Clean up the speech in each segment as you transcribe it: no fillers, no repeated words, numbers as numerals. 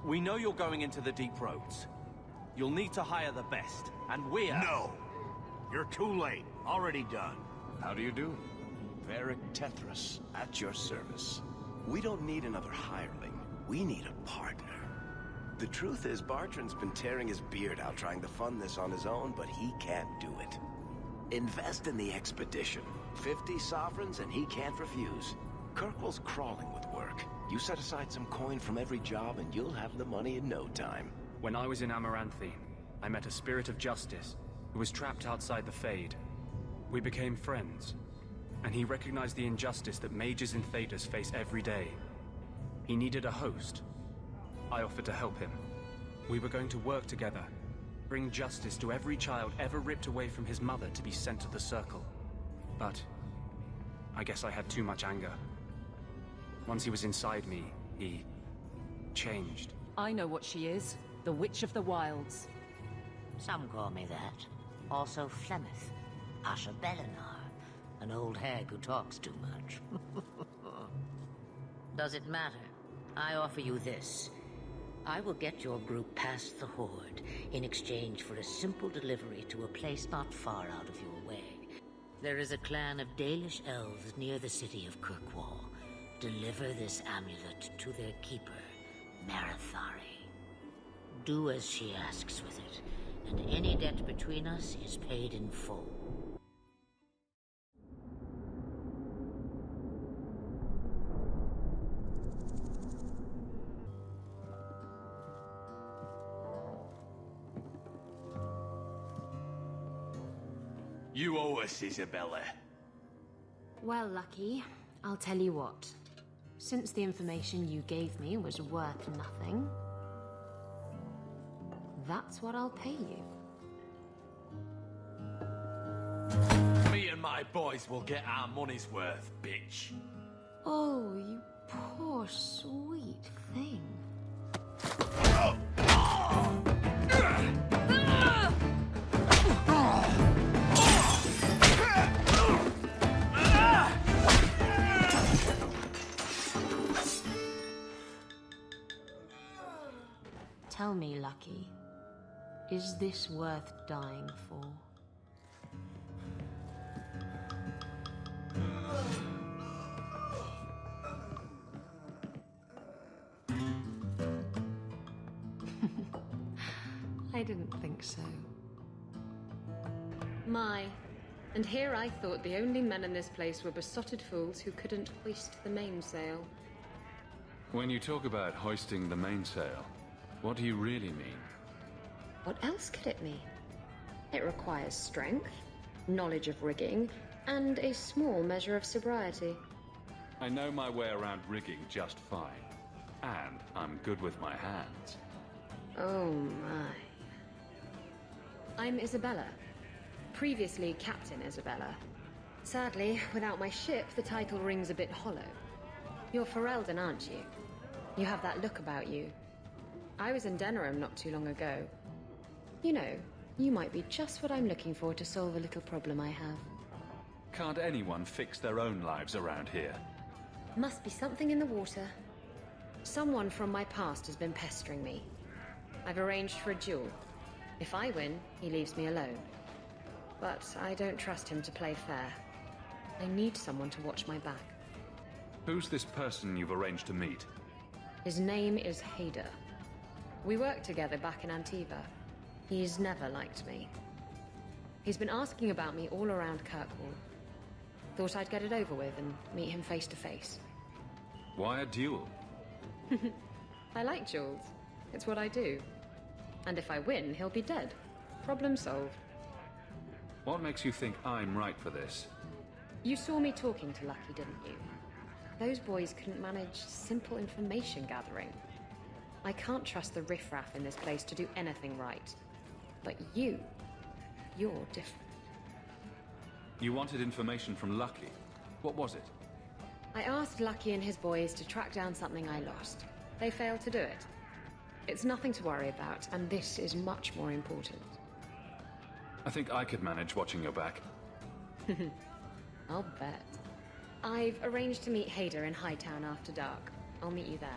We know you're going into the deep roads. You'll need to hire the best, and we're... No! You're too late. Already done. How do you do? Varric Tethras, at your service. We don't need another hireling. We need a partner. The truth is, Bartrand's been tearing his beard out trying to fund this on his own, but he can't do it. Invest in the expedition. 50 sovereigns and he can't refuse. Kirkwall's crawling with work. You set aside some coin from every job and you'll have the money in no time. When I was in Amaranthine, I met a spirit of justice who was trapped outside the Fade. We became friends, and he recognized the injustice that mages in Thedas face every day. He needed a host. I offered to help him. We were going to work together, bring justice to every child ever ripped away from his mother to be sent to the Circle. But I guess I had too much anger. Once he was inside me, he changed. I know what she is. The Witch of the Wilds. Some call me that. Also Flemeth. Asha Belinar. An old hag who talks too much. Does it matter? I offer you this. I will get your group past the Horde in exchange for a simple delivery to a place not far out of your way. There is a clan of Dalish elves near the city of Kirkwall. Deliver this amulet to their keeper, Marathari. Do as she asks with it, and any debt between us is paid in full. You owe us, Isabella. Well, Lucky, I'll tell you what. Since the information you gave me was worth nothing, that's what I'll pay you. Me and my boys will get our money's worth, bitch. Oh, you poor sweet thing. Tell me, Lucky, is this worth dying for? I didn't think so. My. And here I thought the only men in this place were besotted fools who couldn't hoist the mainsail. When you talk about hoisting the mainsail, what do you really mean? What else could it mean? It requires strength, knowledge of rigging, and a small measure of sobriety. I know my way around rigging just fine. And I'm good with my hands. Oh my. I'm Isabella. Previously Captain Isabella. Sadly, without my ship, the title rings a bit hollow. You're Ferelden, aren't you? You have that look about you. I was in Denerim not too long ago. You know, you might be just what I'm looking for to solve a little problem I have. Can't anyone fix their own lives around here? Must be something in the water. Someone from my past has been pestering me. I've arranged for a duel. If I win, he leaves me alone. But I don't trust him to play fair. I need someone to watch my back. Who's this person you've arranged to meet? His name is Hader. We worked together back in Antiva. He's never liked me. He's been asking about me all around Kirkwall. Thought I'd get it over with and meet him face to face. Why a duel? I like duels. It's what I do. And if I win, he'll be dead. Problem solved. What makes you think I'm right for this? You saw me talking to Lucky, didn't you? Those boys couldn't manage simple information gathering. I can't trust the riffraff in this place to do anything right. But you're different. You wanted information from Lucky. What was it? I asked Lucky and his boys to track down something I lost. They failed to do it. It's nothing to worry about, and this is much more important. I think I could manage watching your back. I'll bet. I've arranged to meet Hader in Hightown after dark. I'll meet you there.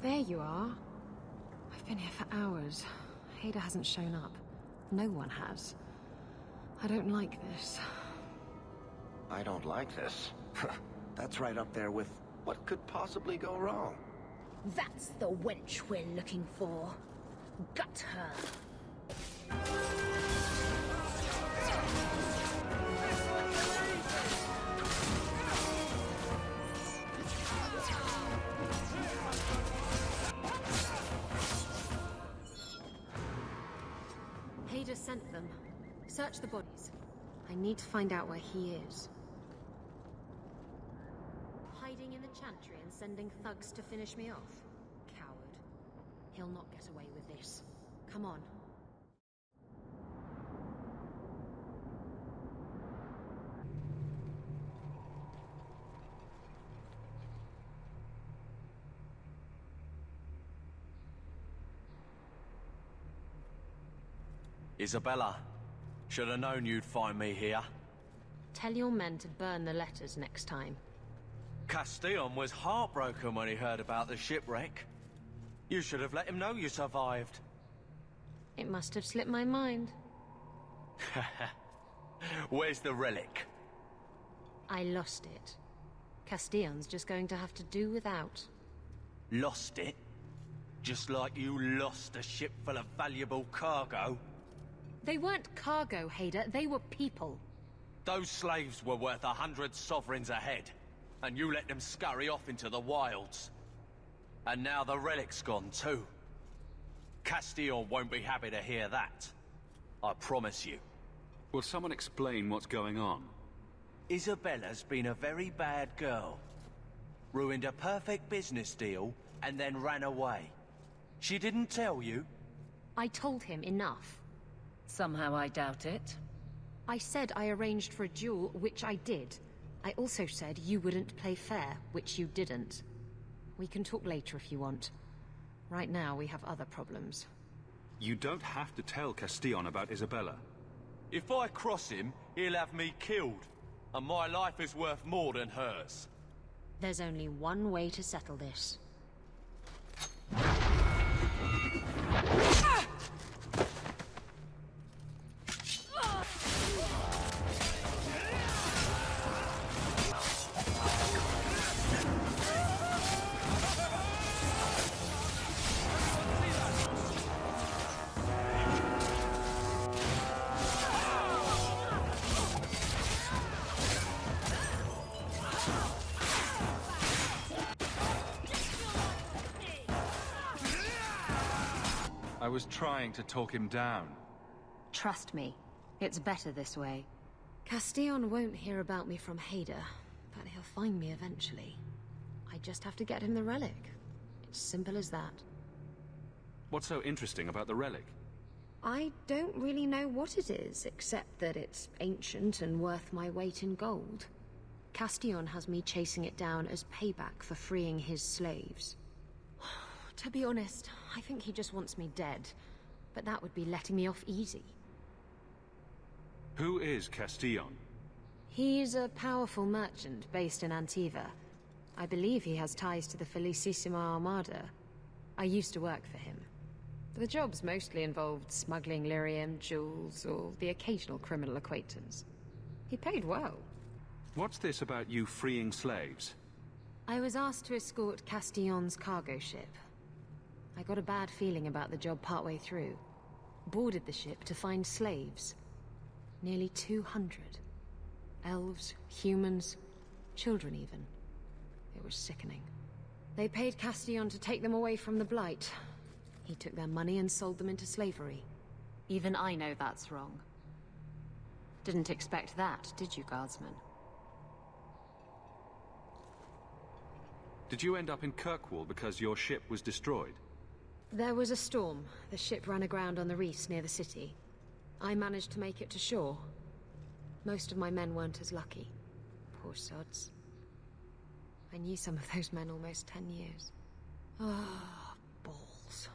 There you are. I've been here for hours. Hader hasn't shown up. No one has. I don't like this. I don't like this. That's right up there with what could possibly go wrong. That's the wench we're looking for. Gut her. Hader sent them. Search the bodies. I need to find out where he is. Hiding in the chantry and sending thugs to finish me off? Coward. He'll not get away with this. Come on. Isabella, should have known you'd find me here. Tell your men to burn the letters next time. Castillon was heartbroken when he heard about the shipwreck. You should have let him know you survived. It must have slipped my mind. Where's the relic? I lost it. Castillon's just going to have to do without. Lost it? Just like you lost a ship full of valuable cargo? They weren't cargo, Hader. They were people. Those slaves were worth 100 sovereigns a head, and you let them scurry off into the wilds. And now the relic's gone too. Castillon won't be happy to hear that. I promise you. Will someone explain what's going on? Isabella's been a very bad girl. Ruined a perfect business deal, and then ran away. She didn't tell you? I told him enough. Somehow I doubt it. I said I arranged for a duel, which I did. I also said you wouldn't play fair, which you didn't. We can talk later if you want. Right now, we have other problems. You don't have to tell Castillon about Isabella. If I cross him, he'll have me killed. And my life is worth more than hers. There's only one way to settle this. I was trying to talk him down. Trust me, it's better this way. Castillon won't hear about me from Hader, but he'll find me eventually. I just have to get him the relic. It's simple as that. What's so interesting about the relic? I don't really know what it is, except that it's ancient and worth my weight in gold. Castillon has me chasing it down as payback for freeing his slaves. To be honest, I think he just wants me dead, but that would be letting me off easy. Who is Castillon? He's a powerful merchant based in Antiva. I believe he has ties to the Felicissima Armada. I used to work for him. The jobs mostly involved smuggling lyrium, jewels, or the occasional criminal acquaintance. He paid well. What's this about you freeing slaves? I was asked to escort Castillon's cargo ship. I got a bad feeling about the job partway through. Boarded the ship to find slaves. Nearly 200. Elves, humans, children even. It was sickening. They paid Castillon to take them away from the Blight. He took their money and sold them into slavery. Even I know that's wrong. Didn't expect that, did you, Guardsman? Did you end up in Kirkwall because your ship was destroyed? There was a storm. The ship ran aground on the reefs near the city. I managed to make it to shore. Most of my men weren't as lucky. Poor sods. I knew some of those men almost 10 years. Ah, balls.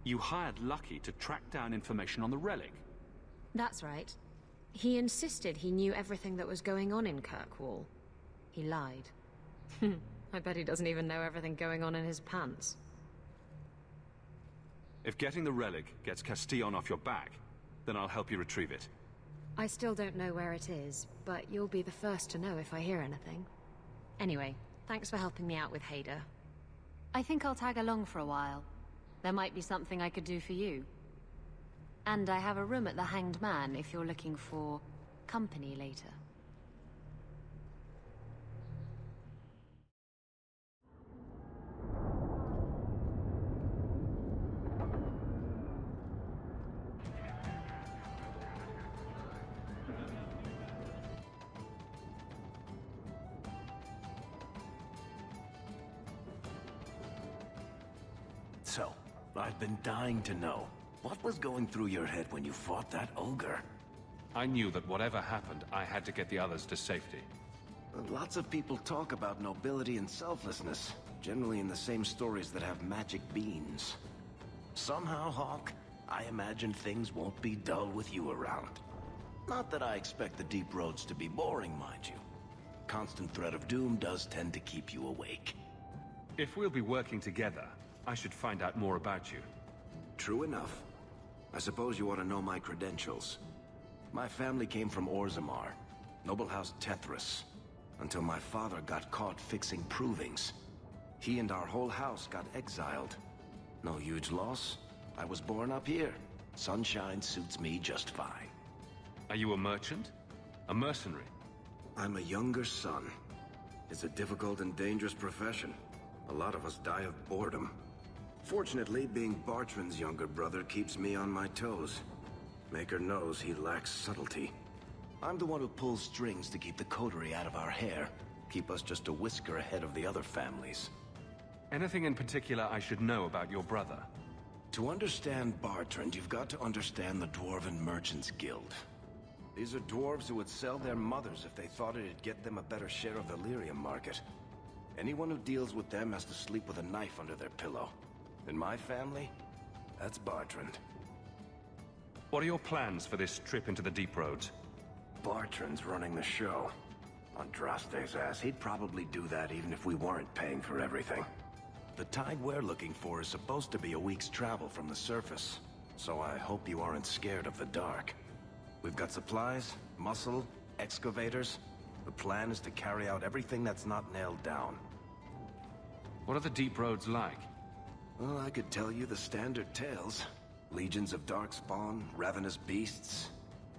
You hired Lucky to track down information on the relic? That's right. He insisted he knew everything that was going on in Kirkwall. He lied. I bet he doesn't even know everything going on in his pants. If getting the relic gets Castillon off your back, then I'll help you retrieve it. I still don't know where it is, but you'll be the first to know if I hear anything. Anyway, thanks for helping me out with Hader. I think I'll tag along for a while. There might be something I could do for you. And I have a room at the Hanged Man if you're looking for company later. So, I've been dying to know. What was going through your head when you fought that ogre? I knew that whatever happened, I had to get the others to safety. Lots of people talk about nobility and selflessness, generally in the same stories that have magic beans. Somehow, Hawke, I imagine things won't be dull with you around. Not that I expect the deep roads to be boring, mind you. Constant threat of doom does tend to keep you awake. If we'll be working together, I should find out more about you. True enough. I suppose you ought to know my credentials. My family came from Orzammar, noble house Tethras, until my father got caught fixing provings. He and our whole house got exiled. No huge loss. I was born up here. Sunshine suits me just fine. Are you a merchant? A mercenary? I'm a younger son. It's a difficult and dangerous profession. A lot of us die of boredom. Fortunately, being Bartrand's younger brother keeps me on my toes. Maker knows he lacks subtlety. I'm the one who pulls strings to keep the coterie out of our hair. Keep us just a whisker ahead of the other families. Anything in particular I should know about your brother? To understand Bartrand, you've got to understand the Dwarven Merchants Guild. These are dwarves who would sell their mothers if they thought it'd get them a better share of the lyrium market. Anyone who deals with them has to sleep with a knife under their pillow. In my family, that's Bartrand. What are your plans for this trip into the deep roads? Bartrand's running the show. Andraste's ass, he'd probably do that even if we weren't paying for everything. The tide we're looking for is supposed to be a week's travel from the surface, so I hope you aren't scared of the dark. We've got supplies, muscle, excavators. The plan is to carry out everything that's not nailed down. What are the deep roads like? Well, I could tell you the standard tales. Legions of darkspawn, ravenous beasts,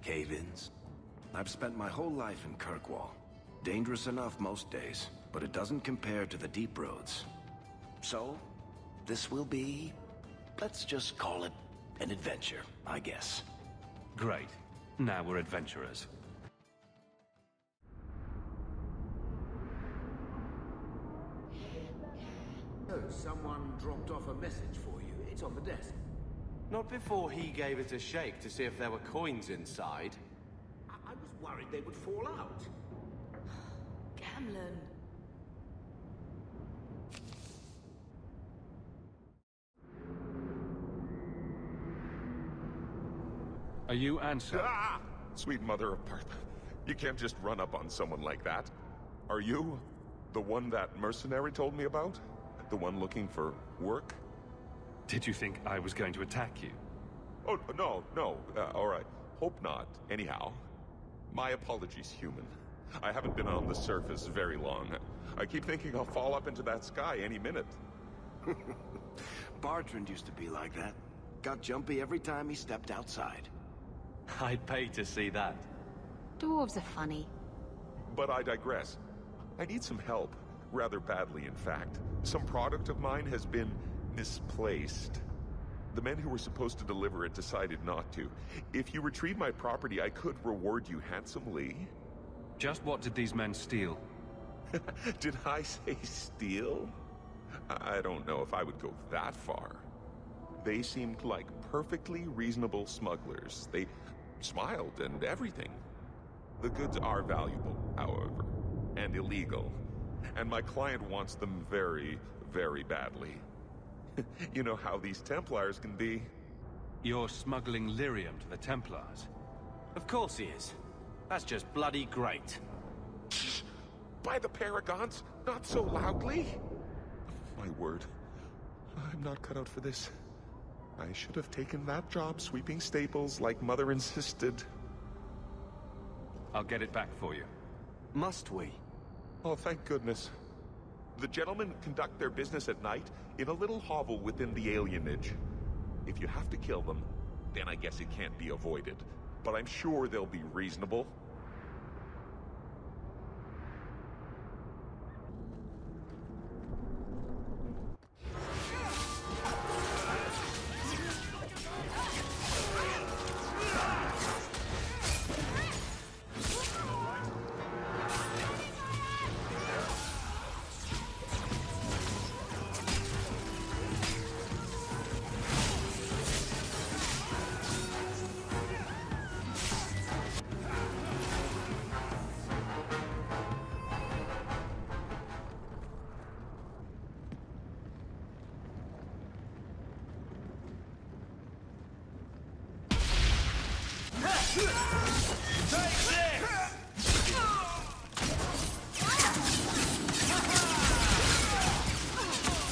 cave-ins. I've spent my whole life in Kirkwall. Dangerous enough most days, but it doesn't compare to the deep roads. So, this will be... let's just call it an adventure, I guess. Great. Now we're adventurers. So, someone dropped off a message for you. It's on the desk. Not before he gave it a shake to see if there were coins inside. I was worried they would fall out. Gamlen. Are you Ansel? Ah! Sweet mother of Parth. You can't just run up on someone like that. Are you the one that mercenary told me about? The one looking for work? Did you think I was going to attack you? Oh, no. All right. Hope not. Anyhow, my apologies, human. I haven't been on the surface very long. I keep thinking I'll fall up into that sky any minute. Bartrand used to be like that. Got jumpy every time he stepped outside. I'd pay to see that. Dwarves are funny. But I digress. I need some help. Rather badly, in fact. Some product of mine has been misplaced. The men who were supposed to deliver it decided not to. If you retrieve my property, I could reward you handsomely. Just what did these men steal? Did I say steal? I don't know if I would go that far. They seemed like perfectly reasonable smugglers. They smiled and everything. The goods are valuable, however, and illegal. And my client wants them very, very badly. You know how these Templars can be. You're smuggling lyrium to the Templars? Of course he is. That's just bloody great. By the Paragons, not so loudly! My word, I'm not cut out for this. I should have taken that job sweeping stables like Mother insisted. I'll get it back for you. Must we? Oh, thank goodness. The gentlemen conduct their business at night in a little hovel within the alienage. If you have to kill them, then I guess it can't be avoided. But I'm sure they'll be reasonable.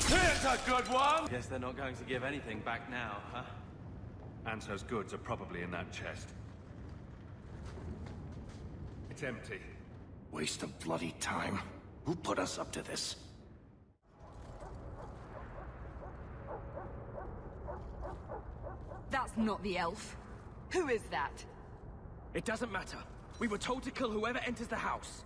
Here's a good one! Guess they're not going to give anything back now, huh? Anso's goods are probably in that chest. It's empty. Waste of bloody time. Who put us up to this? That's not the elf. Who is that? It doesn't matter. We were told to kill whoever enters the house.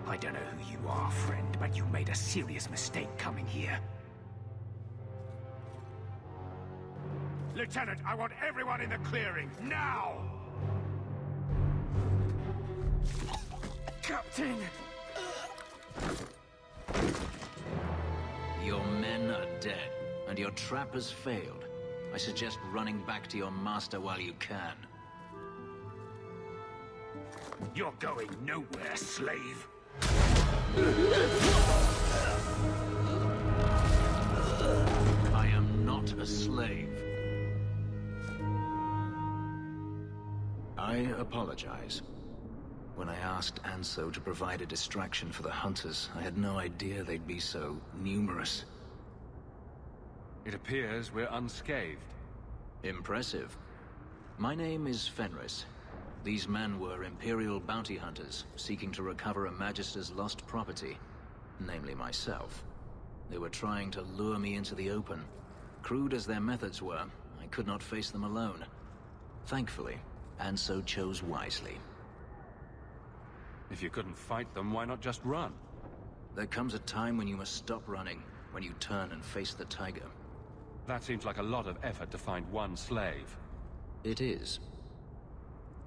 I don't know who you are, friend, but you made a serious mistake coming here. Lieutenant, I want everyone in the clearing, now! Captain! Your men are dead, and your trap has failed. I suggest running back to your master while you can. You're going nowhere, slave! I am not a slave. I apologize. When I asked Anso to provide a distraction for the hunters, I had no idea they'd be so numerous. It appears we're unscathed. Impressive. My name is Fenris. These men were Imperial bounty hunters, seeking to recover a Magister's lost property, namely myself. They were trying to lure me into the open. Crude as their methods were, I could not face them alone. Thankfully, Anso chose wisely. If you couldn't fight them, why not just run? There comes a time when you must stop running, when you turn and face the tiger. That seems like a lot of effort to find one slave. It is.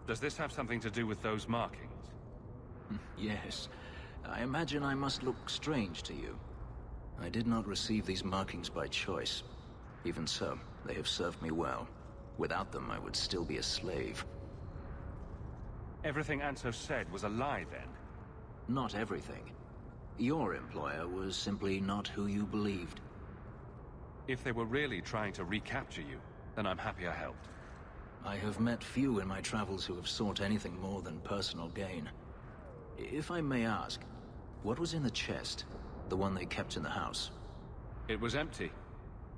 Does this have something to do with those markings? Yes. I imagine I must look strange to you. I did not receive these markings by choice. Even so, they have served me well. Without them, I would still be a slave. Everything Anso said was a lie, then? Not everything. Your employer was simply not who you believed. If they were really trying to recapture you, then I'm happy I helped. I have met few in my travels who have sought anything more than personal gain. If I may ask, what was in the chest? The one they kept in the house? It was empty.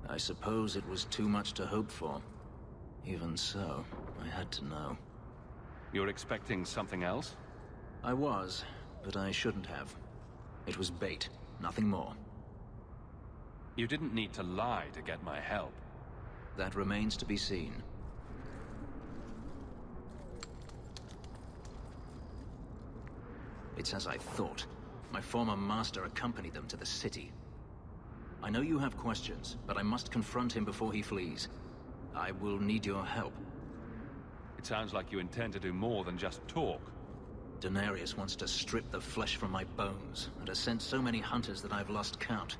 I suppose it was too much to hope for. Even so, I had to know. You're expecting something else? I was, but I shouldn't have. It was bait, nothing more. You didn't need to lie to get my help. That remains to be seen. It's as I thought. My former master accompanied them to the city. I know you have questions, but I must confront him before he flees. I will need your help. It sounds like you intend to do more than just talk. Daenerys wants to strip the flesh from my bones, and has sent so many hunters that I've lost count.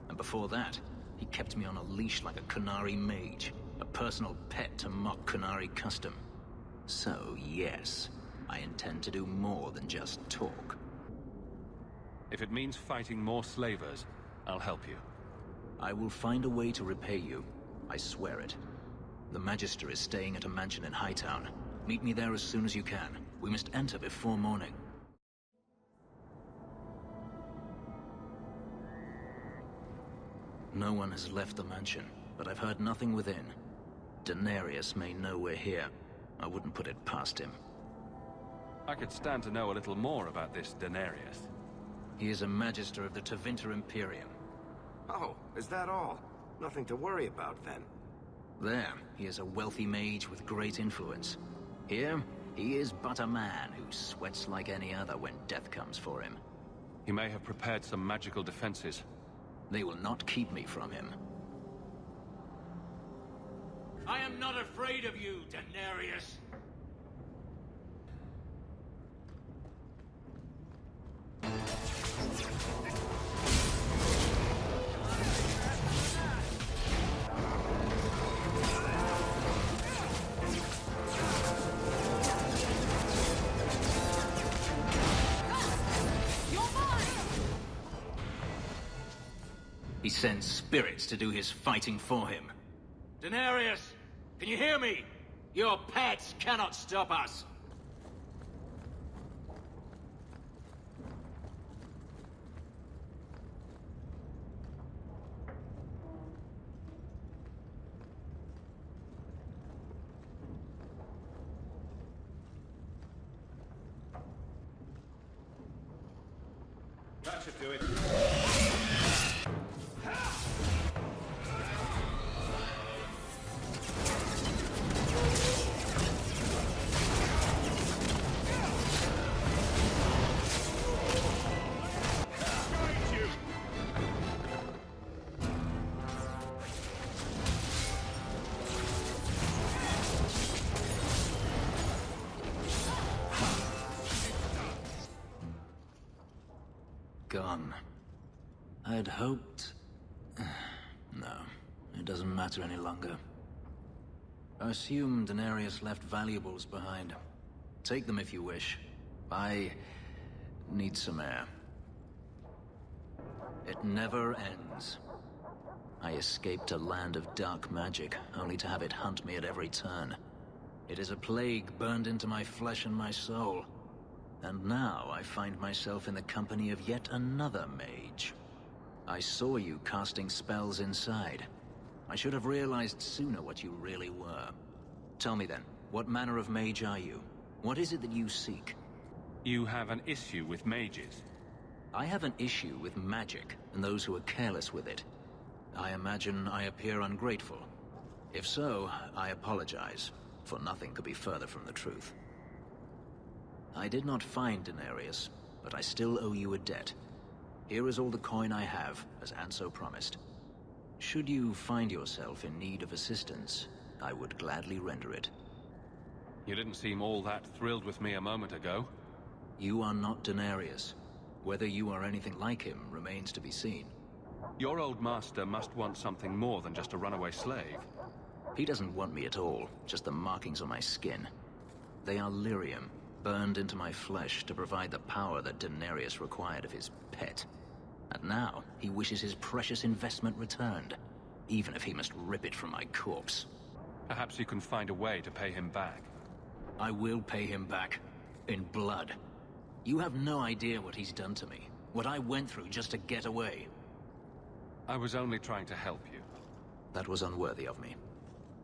And before that, he kept me on a leash like a Qunari mage, a personal pet to mock Qunari custom. So, yes, I intend to do more than just talk. If it means fighting more slavers, I'll help you. I will find a way to repay you. I swear it. The Magister is staying at a mansion in Hightown. Meet me there as soon as you can. We must enter before morning. No one has left the mansion, but I've heard nothing within. Daenerys may know we're here. I wouldn't put it past him. I could stand to know a little more about this Daenerys. He is a Magister of the Tevinter Imperium. Oh, is that all? Nothing to worry about, then. There, he is a wealthy mage with great influence. Here, he is but a man who sweats like any other when death comes for him. He may have prepared some magical defenses. They will not keep me from him. I am not afraid of you, Daenerys. He sends spirits to do his fighting for him. Daenerys, can you hear me? Your pets cannot stop us. That should do it. Gone. I'd hoped... No, it doesn't matter any longer. I assume Daenerys left valuables behind. Take them if you wish. I need some air. It never ends. I escaped a land of dark magic, only to have it hunt me at every turn. It is a plague burned into my flesh and my soul. And now I find myself in the company of yet another mage. I saw you casting spells inside. I should have realized sooner what you really were. Tell me then, what manner of mage are you? What is it that you seek? You have an issue with mages. I have an issue with magic and those who are careless with it. I imagine I appear ungrateful. If so, I apologize, for nothing could be further from the truth. I did not find Daenerys, but I still owe you a debt. Here is all the coin I have, as Anso promised. Should you find yourself in need of assistance, I would gladly render it. You didn't seem all that thrilled with me a moment ago. You are not Daenerys. Whether you are anything like him remains to be seen. Your old master must want something more than just a runaway slave. He doesn't want me at all, just the markings on my skin. They are lyrium, burned into my flesh to provide the power that Daenerys required of his pet. And now, he wishes his precious investment returned, even if he must rip it from my corpse. Perhaps you can find a way to pay him back. I will pay him back. In blood. You have no idea what he's done to me. What I went through just to get away. I was only trying to help you. That was unworthy of me.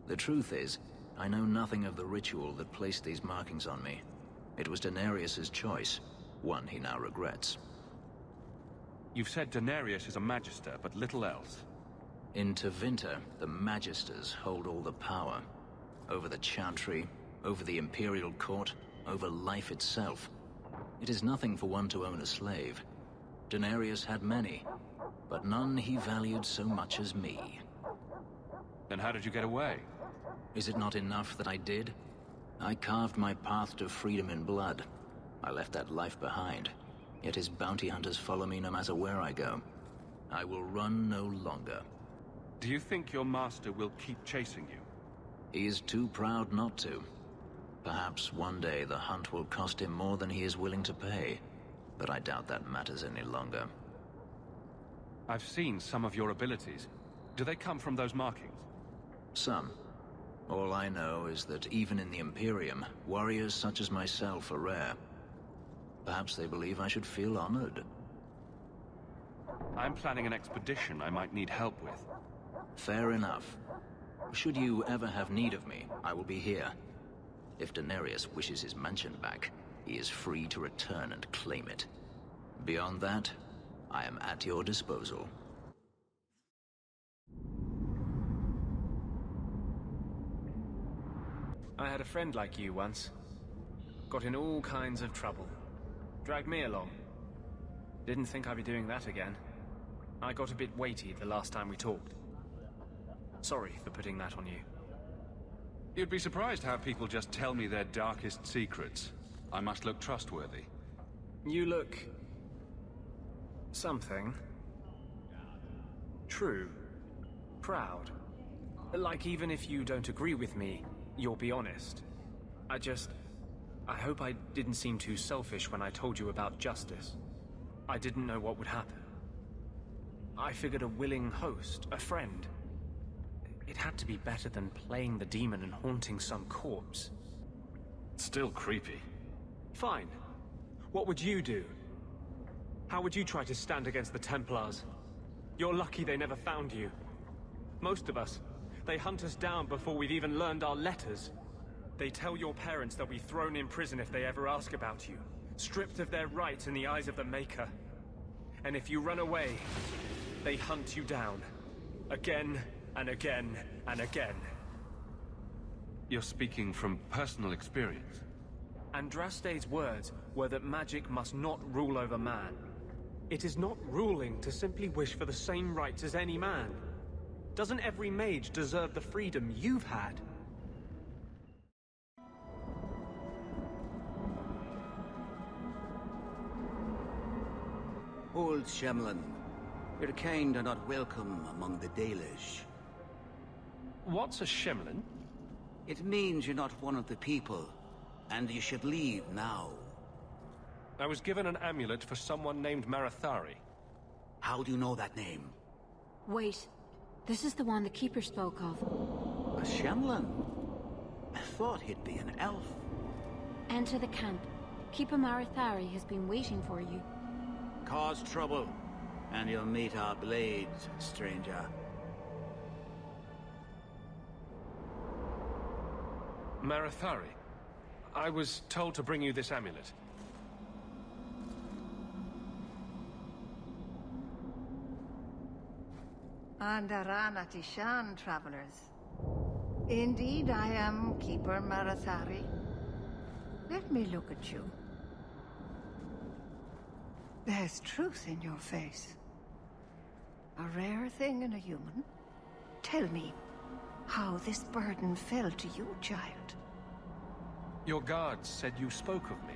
The truth is, I know nothing of the ritual that placed these markings on me. It was Daenerys' choice, one he now regrets. You've said Daenerys is a Magister, but little else. In Tevinter, the Magisters hold all the power. Over the Chantry, over the Imperial Court, over life itself. It is nothing for one to own a slave. Daenerys had many, but none he valued so much as me. Then how did you get away? Is it not enough that I did? I carved my path to freedom in blood. I left that life behind, yet his bounty hunters follow me no matter where I go. I will run no longer. Do you think your master will keep chasing you? He is too proud not to. Perhaps one day the hunt will cost him more than he is willing to pay, but I doubt that matters any longer. I've seen some of your abilities. Do they come from those markings? Some. All I know is that even in the Imperium, warriors such as myself are rare. Perhaps they believe I should feel honored. I'm planning an expedition I might need help with. Fair enough. Should you ever have need of me, I will be here. If Daenerys wishes his mansion back, he is free to return and claim it. Beyond that, I am at your disposal. I had a friend like you once. Got in all kinds of trouble. Dragged me along. Didn't think I'd be doing that again. I got a bit weighty the last time we talked. Sorry for putting that on you. You'd be surprised how people just tell me their darkest secrets. I must look trustworthy. You look... something. True. Proud. Like even if you don't agree with me, you'll be honest. I hope I didn't seem too selfish when I told you about justice. I didn't know what would happen. I figured a willing host, a friend. It had to be better than playing the demon and haunting some corpse. Still creepy. Fine. What would you do? How would you try to stand against the Templars? You're lucky they never found you. Most of us, they hunt us down before we've even learned our letters. They tell your parents they'll be thrown in prison if they ever ask about you, stripped of their rights in the eyes of the Maker. And if you run away, they hunt you down. Again, and again, and again. You're speaking from personal experience. Andraste's words were that magic must not rule over man. It is not ruling to simply wish for the same rights as any man. Doesn't every mage deserve the freedom you've had? Old Shemlin, your kind are not welcome among the Dalish. What's a Shemlin? It means you're not one of the people, and you should leave now. I was given an amulet for someone named Marathari. How do you know that name? Wait. This is the one the Keeper spoke of. A Shemlin? I thought he'd be an elf. Enter the camp. Keeper Marathari has been waiting for you. Cause trouble, and you'll meet our blades, stranger. Marathari. I was told to bring you this amulet. Andarana Tishan, travelers. Indeed, I am Keeper Marathari. Let me look at you. There's truth in your face. A rare thing in a human. Tell me how this burden fell to you, child. Your guards said you spoke of me.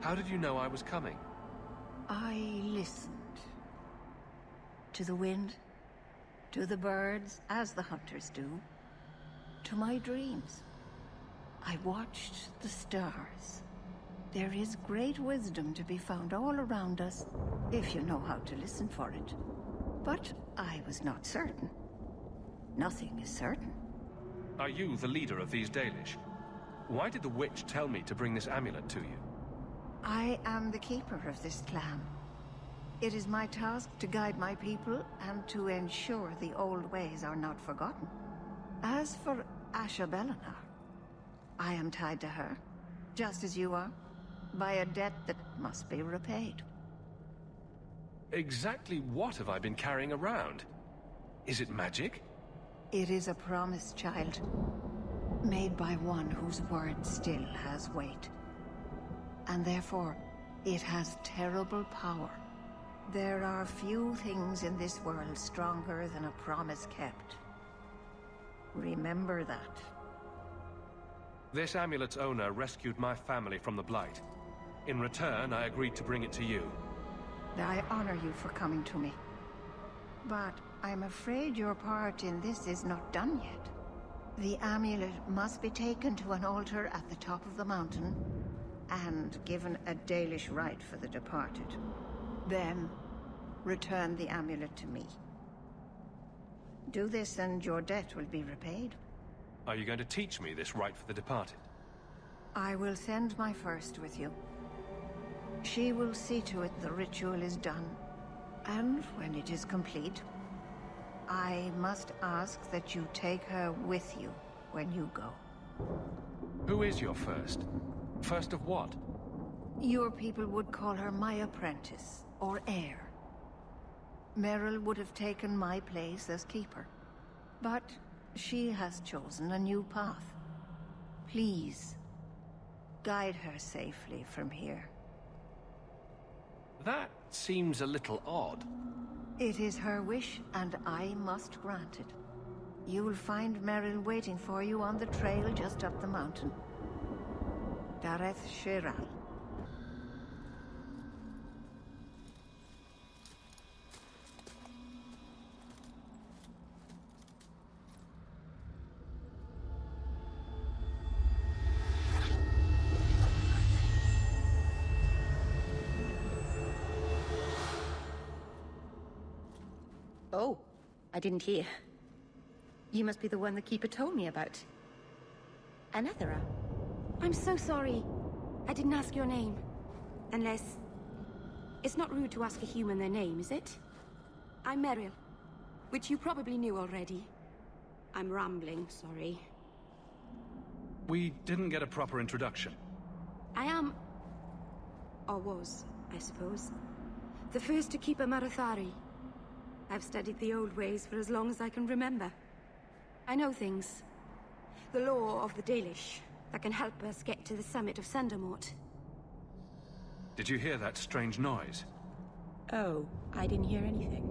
How did you know I was coming? I listened. To the wind, to the birds, as the hunters do. To my dreams. I watched the stars. There is great wisdom to be found all around us, if you know how to listen for it. But I was not certain. Nothing is certain. Are you the leader of these Dalish? Why did the witch tell me to bring this amulet to you? I am the keeper of this clan. It is my task to guide my people and to ensure the old ways are not forgotten. As for Asha Bellinar, I am tied to her, just as you are, by a debt that must be repaid. Exactly what have I been carrying around? Is it magic? It is a promise, child, made by one whose word still has weight. And therefore, it has terrible power. There are few things in this world stronger than a promise kept. Remember that. This amulet's owner rescued my family from the Blight. In return, I agreed to bring it to you. I honor you for coming to me. But I'm afraid your part in this is not done yet. The amulet must be taken to an altar at the top of the mountain, and given a Dalish rite for the departed. Then, return the amulet to me. Do this and your debt will be repaid. Are you going to teach me this rite for the departed? I will send my first with you. She will see to it the ritual is done. And when it is complete, I must ask that you take her with you when you go. Who is your first? First of what? Your people would call her my apprentice, or heir. Meryl would have taken my place as keeper. But she has chosen a new path. Please, guide her safely from here. That seems a little odd. It is her wish, and I must grant it. You will find Meryl waiting for you on the trail just up the mountain. Dareth Shiral. Oh, I didn't hear. You must be the one the Keeper told me about. Anethera. I'm so sorry. I didn't ask your name. Unless... It's not rude to ask a human their name, is it? I'm Meryl, which you probably knew already. I'm rambling, sorry. We didn't get a proper introduction. I am... or was, I suppose. The first to keep a Marathari. I've studied the old ways for as long as I can remember. I know things. The law of the Dalish that can help us get to the summit of Sundermort. Did you hear that strange noise? Oh, I didn't hear anything.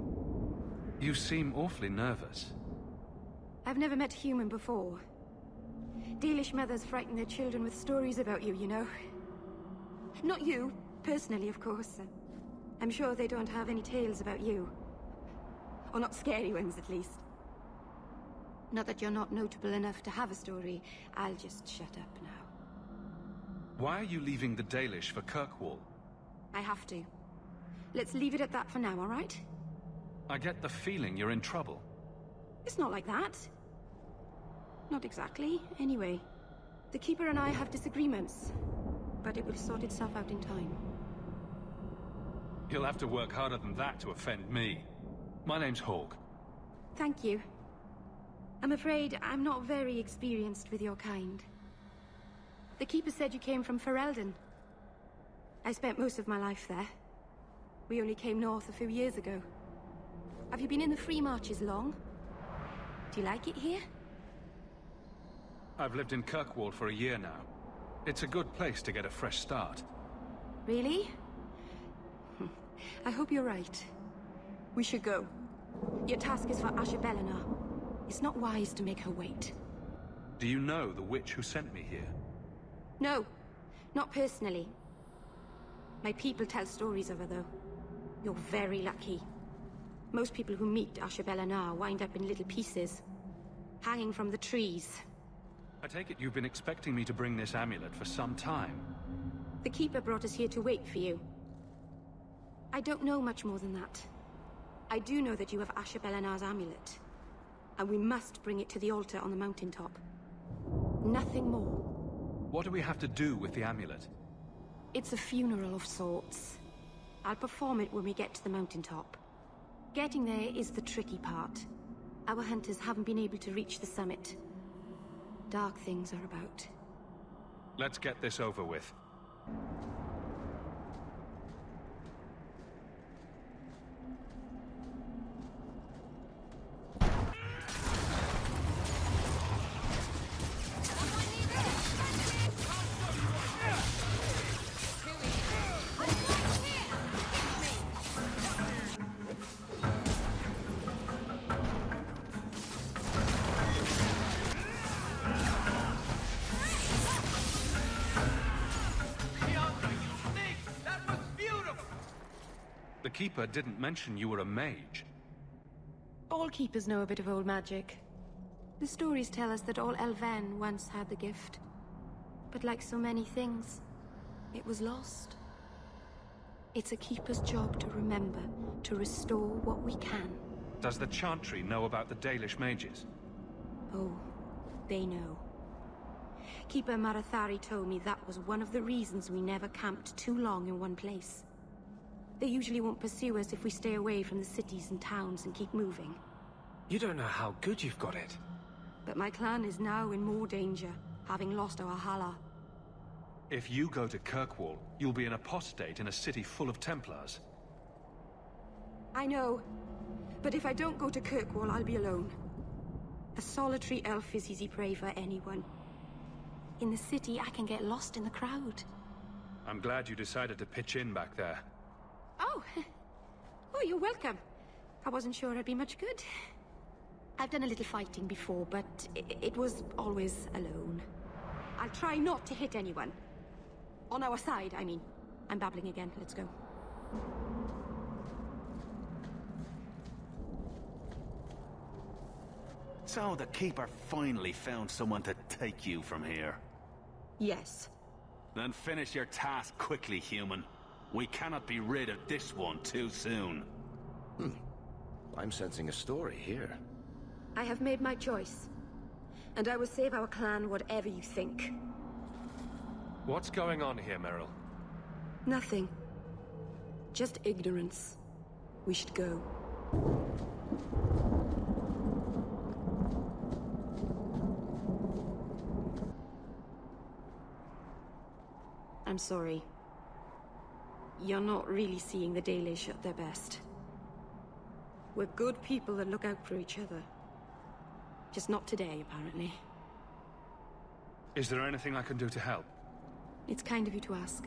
You seem awfully nervous. I've never met a human before. Dalish mothers frighten their children with stories about you, you know. Not you, personally, of course. I'm sure they don't have any tales about you. Or not scary ones, at least. Not that you're not notable enough to have a story. I'll just shut up now. Why are you leaving the Dalish for Kirkwall? I have to. Let's leave it at that for now, all right? I get the feeling you're in trouble. It's not like that. Not exactly, anyway. The Keeper and I have disagreements, but it will sort itself out in time. You'll have to work harder than that to offend me. My name's Hawke. Thank you. I'm afraid I'm not very experienced with your kind. The Keeper said you came from Ferelden. I spent most of my life there. We only came north a few years ago. Have you been in the Free Marches long? Do you like it here? I've lived in Kirkwall for a year now. It's a good place to get a fresh start. Really? I hope you're right. We should go. Your task is for Asher Bellinar. It's not wise to make her wait. Do you know the witch who sent me here? No, not personally. My people tell stories of her, though. You're very lucky. Most people who meet Asher Bellinar wind up in little pieces, hanging from the trees. I take it you've been expecting me to bring this amulet for some time. The Keeper brought us here to wait for you. I don't know much more than that. I do know that you have Asher Bellinar's amulet, and we must bring it to the altar on the mountaintop. Nothing more. What do we have to do with the amulet? It's a funeral of sorts. I'll perform it when we get to the mountaintop. Getting there is the tricky part. Our hunters haven't been able to reach the summit. Dark things are about. Let's get this over with. The Keeper didn't mention you were a mage. All keepers know a bit of old magic. The stories tell us that all Elven once had the gift. But like so many things, it was lost. It's a keeper's job to remember, to restore what we can. Does the Chantry know about the Dalish mages? Oh, they know. Keeper Marathari told me that was one of the reasons we never camped too long in one place. They usually won't pursue us if we stay away from the cities and towns and keep moving. You don't know how good you've got it. But my clan is now in more danger, having lost our Hala. If you go to Kirkwall, you'll be an apostate in a city full of Templars. I know. But if I don't go to Kirkwall, I'll be alone. A solitary elf is easy prey for anyone. In the city, I can get lost in the crowd. I'm glad you decided to pitch in back there. Oh! Oh, you're welcome. I wasn't sure I'd be much good. I've done a little fighting before, but it was always alone. I'll try not to hit anyone. On our side, I mean. I'm babbling again. Let's go. So the Keeper finally found someone to take you from here. Yes. Then finish your task quickly, human. We cannot be rid of this one too soon. I'm sensing a story here. I have made my choice. And I will save our clan whatever you think. What's going on here, Meryl? Nothing. Just ignorance. We should go. I'm sorry. You're not really seeing the Dalish at their best. We're good people that look out for each other. Just not today, apparently. Is there anything I can do to help? It's kind of you to ask.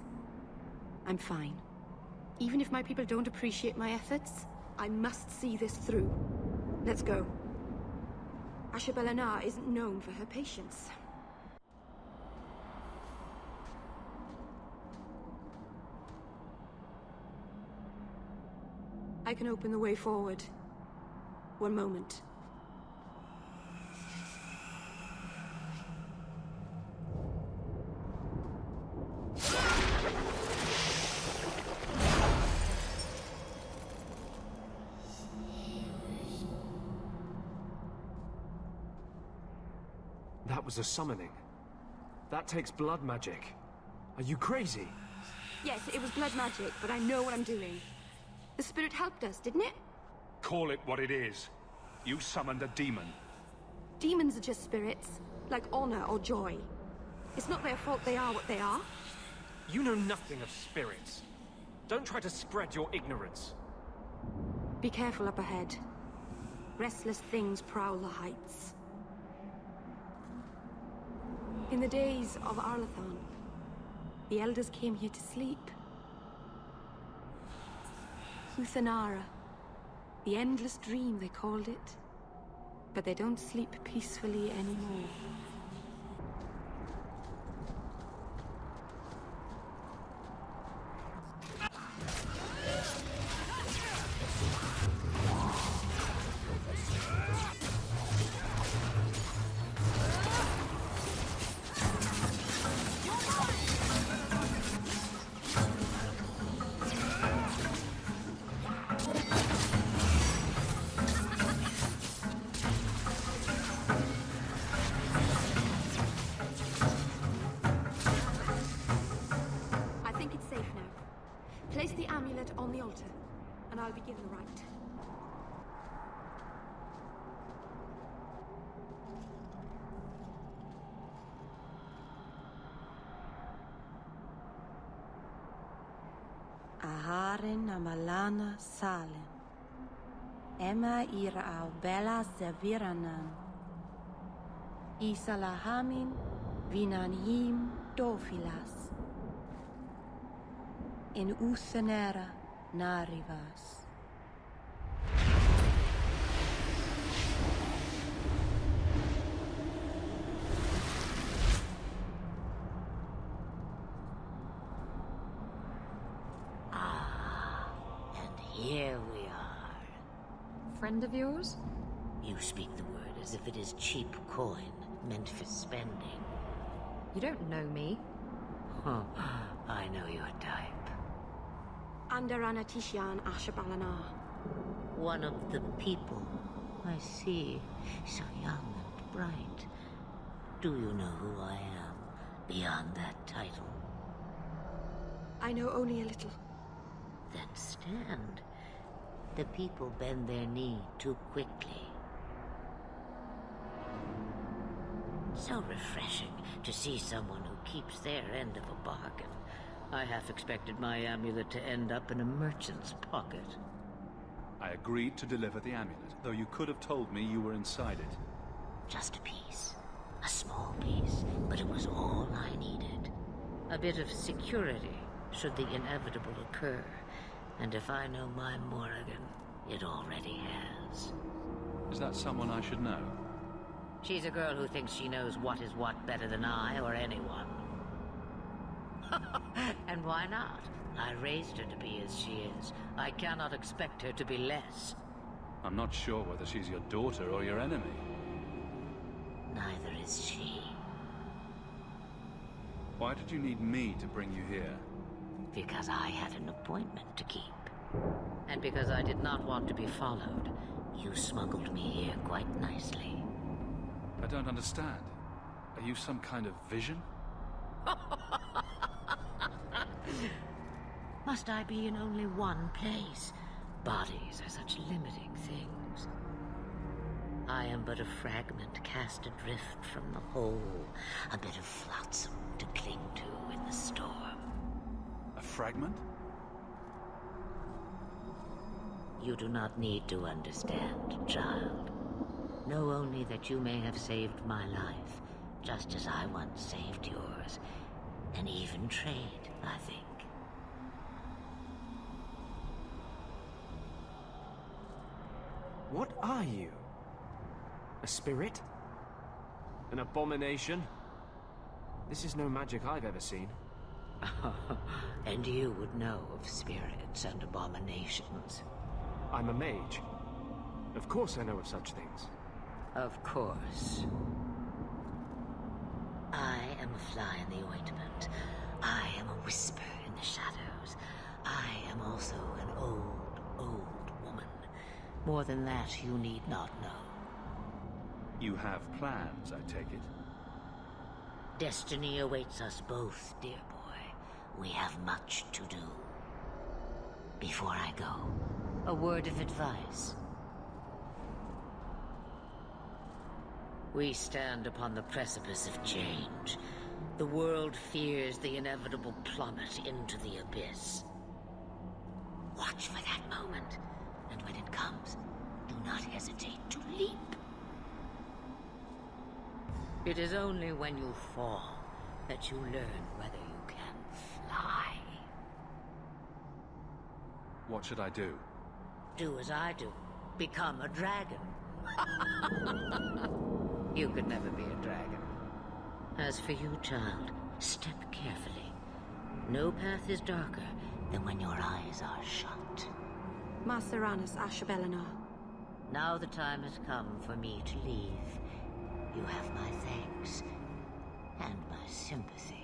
I'm fine. Even if my people don't appreciate my efforts, I must see this through. Let's go. Ashabelana isn't known for her patience. I can open the way forward. One moment. That was a summoning. That takes blood magic. Are you crazy? Yes, it was blood magic, but I know what I'm doing. The spirit helped us, didn't it? Call it what it is. You summoned a demon. Demons are just spirits, like honor or joy. It's not their fault they are what they are. You know nothing of spirits. Don't try to spread your ignorance. Be careful up ahead. Restless things prowl the heights. In the days of Arlathan, the elders came here to sleep. Uthanara. The endless dream, they called it. But they don't sleep peacefully anymore. Place the amulet on the altar, and I'll begin the rite. Aharen amalana salen. Emma ira au bella seviranan. Isalahamin vinanhim dofilas. In Uthanera narivas. Ah, and here we are. Friend of yours? You speak the word as if it is cheap coin, meant for spending. You don't know me. Huh. I know your type. Andarana Tishan Ashabalana. One of the people. I see. So young and bright. Do you know who I am, beyond that title? I know only a little. Then stand. The people bend their knee too quickly. So refreshing to see someone who keeps their end of a bargain. I half expected my amulet to end up in a merchant's pocket. I agreed to deliver the amulet, though you could have told me you were inside it. Just a piece. A small piece, but it was all I needed. A bit of security, should the inevitable occur. And if I know my Morrigan, it already has. Is that someone I should know? She's a girl who thinks she knows what is what better than I or anyone. And why not? I raised her to be as she is. I cannot expect her to be less. I'm not sure whether she's your daughter or your enemy. Neither is she. Why did you need me to bring you here? Because I had an appointment to keep. And because I did not want to be followed, you smuggled me here quite nicely. I don't understand. Are you some kind of vision? Must I be in only one place? Bodies are such limiting things. I am but a fragment cast adrift from the whole, a bit of flotsam to cling to in the storm. A fragment? You do not need to understand, child. Know only that you may have saved my life, just as I once saved yours. An even trade, I think. What are you? A spirit? An abomination? This is no magic I've ever seen. And you would know of spirits and abominations. I'm a mage. Of course I know of such things. Of course. I am a fly in the ointment. I am a whisper in the shadows. I am also an old, old woman. More than that, you need not know. You have plans, I take it? Destiny awaits us both, dear boy. We have much to do. Before I go, a word of advice. We stand upon the precipice of change. The world fears the inevitable plummet into the abyss. Watch for that moment, and when it comes, do not hesitate to leap. It is only when you fall that you learn whether you can fly. What should I do? Do as I do. Become a dragon. You could never be a dragon. As for you, child, step carefully. No path is darker than when your eyes are shut. Maseranas Ashabelana. Now the time has come for me to leave. You have my thanks and my sympathy.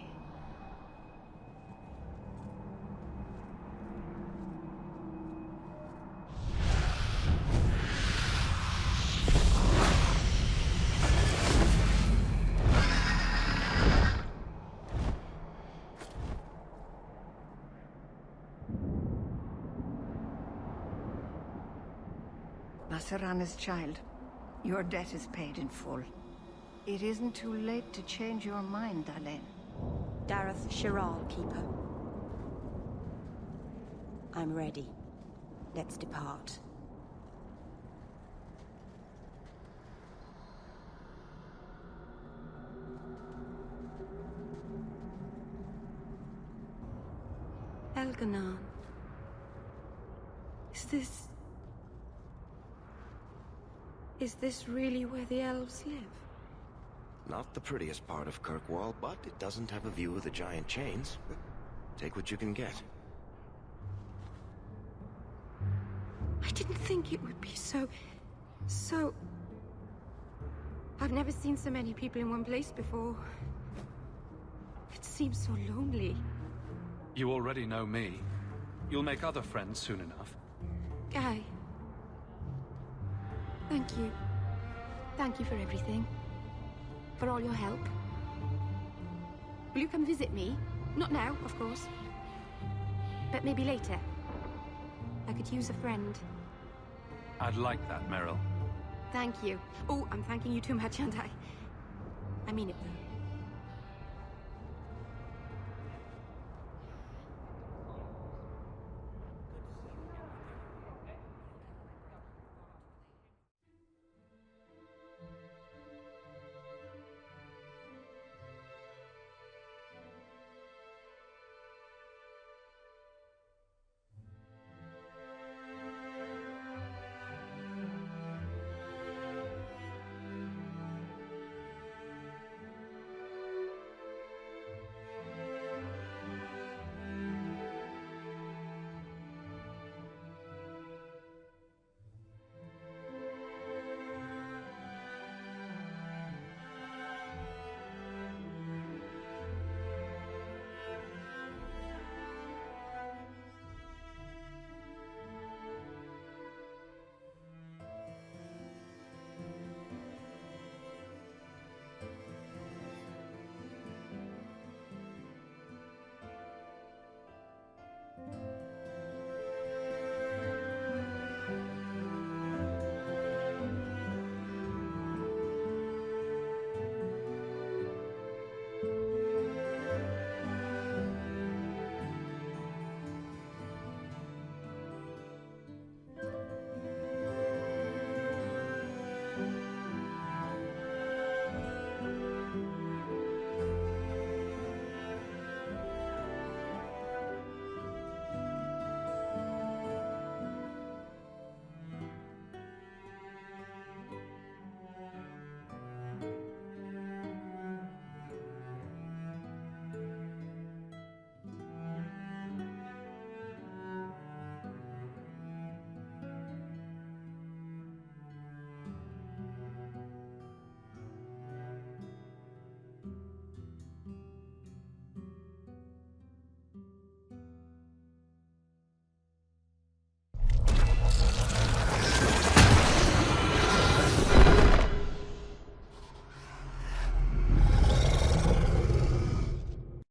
Maserana's child, your debt is paid in full. It isn't too late to change your mind, Dalen. Dareth Shiral, Keeper. I'm ready. Let's depart. Elganan. Is this really where the elves live? Not the prettiest part of Kirkwall, but it doesn't have a view of the giant chains. Take what you can get. think it would be so... I've never seen so many people in one place before. It seems so lonely. You already know me. You'll make other friends soon enough. Guy. Thank you. Thank you for everything. For all your help. Will you come visit me? Not now, of course. But maybe later. I could use a friend. I'd like that, Meryl. Thank you. Oh, I'm thanking you too much, aren't I? I mean it, though.